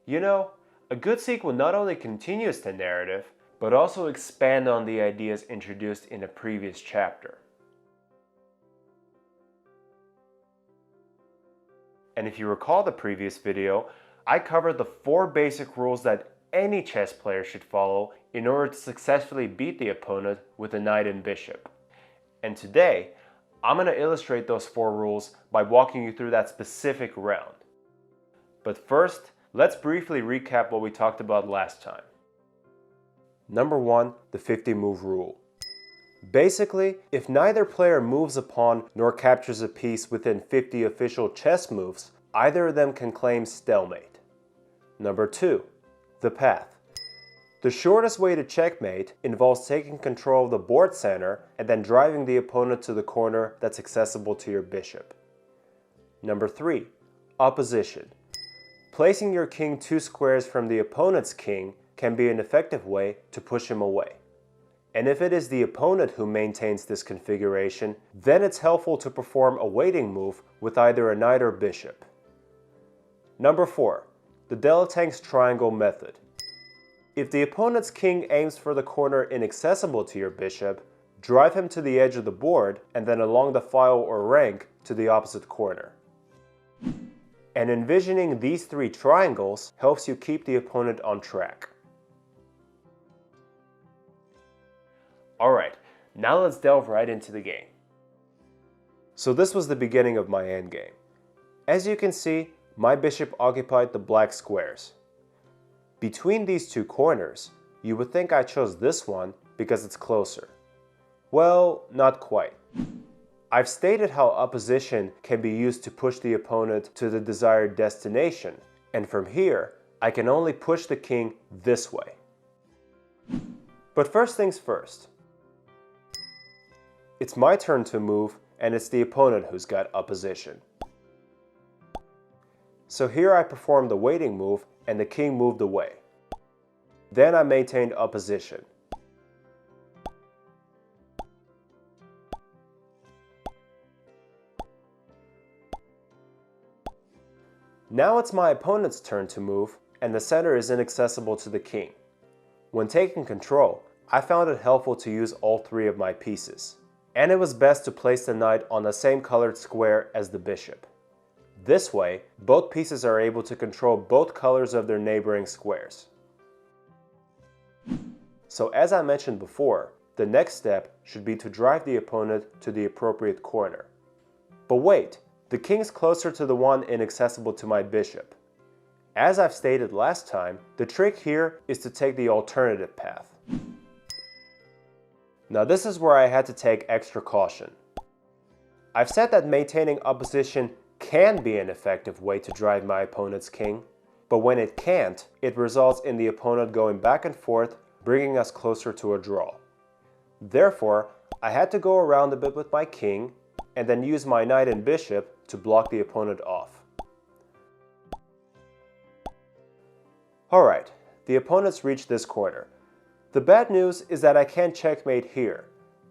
You know, a good sequel not only continues the narrative, but also expand on the ideas introduced in a previous chapter. And if you recall the previous video, I covered the 4 basic rules that any chess player should follow in order to successfully beat the opponent with a knight and bishop. And today, I'm going to illustrate those 4 rules by walking you through that specific round. But first, let's briefly recap what we talked about last time. Number 1, the 50-move rule. Basically, if neither player moves a pawn nor captures a piece within 50 official chess moves, either of them can claim stalemate. Number 2, the path. The shortest way to checkmate involves taking control of the board center and then driving the opponent to the corner that's accessible to your bishop. Number 3, opposition. Placing your king 2 squares from the opponent's king can be an effective way to push him away. And if it is the opponent who maintains this configuration, then it's helpful to perform a waiting move with either a knight or bishop. Number 4, the Delatang's triangle method. If the opponent's king aims for the corner inaccessible to your bishop, drive him to the edge of the board and then along the file or rank to the opposite corner. And envisioning these 3 triangles helps you keep the opponent on track. Alright, now let's delve right into the game. So this was the beginning of my endgame. As you can see, my bishop occupied the black squares. Between these 2 corners, you would think I chose this one because it's closer. Well, not quite. I've stated how opposition can be used to push the opponent to the desired destination, and from here, I can only push the king this way. But first things first. It's my turn to move, and it's the opponent who's got opposition. So here I performed the waiting move, and the king moved away. Then I maintained opposition. Now it's my opponent's turn to move, and the center is inaccessible to the king. When taking control, I found it helpful to use all 3 of my pieces. And it was best to place the knight on the same colored square as the bishop. This way, both pieces are able to control both colors of their neighboring squares. So as I mentioned before, the next step should be to drive the opponent to the appropriate corner. But wait, the king's closer to the one inaccessible to my bishop. As I've stated last time, the trick here is to take the alternative path. Now this is where I had to take extra caution. I've said that maintaining opposition can be an effective way to drive my opponent's king, but when it can't, it results in the opponent going back and forth, bringing us closer to a draw. Therefore, I had to go around a bit with my king, and then use my knight and bishop to block the opponent off. Alright, the opponent's reached this corner. The bad news is that I can't checkmate here.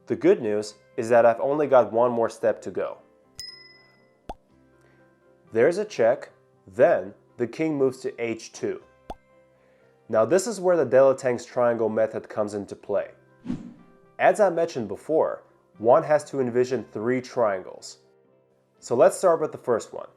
The good news is that I've only got one more step to go. There's a check, then the king moves to h2. Now this is where the Delatang's triangle method comes into play. As I mentioned before, one has to envision 3 triangles. So let's start with the first one.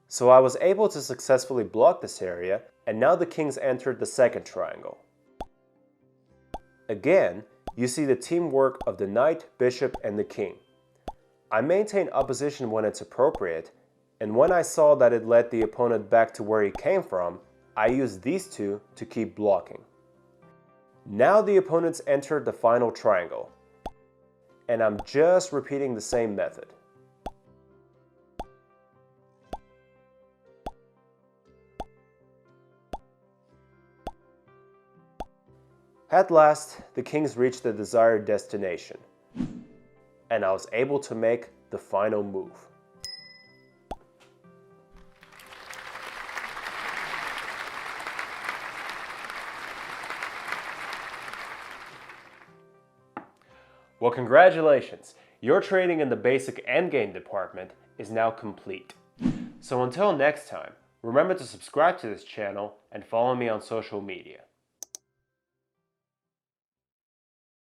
So I was able to successfully block this area, and now the king's entered the second triangle. Again, you see the teamwork of the knight, bishop, and the king. I maintain opposition when it's appropriate, and when I saw that it led the opponent back to where he came from, I used these 2 to keep blocking. Now the opponent's entered the final triangle, and I'm just repeating the same method. At last, the kings reached the desired destination, and I was able to make the final move. Well, congratulations! Your training in the basic endgame department is now complete. So until next time, remember to subscribe to this channel and follow me on social media.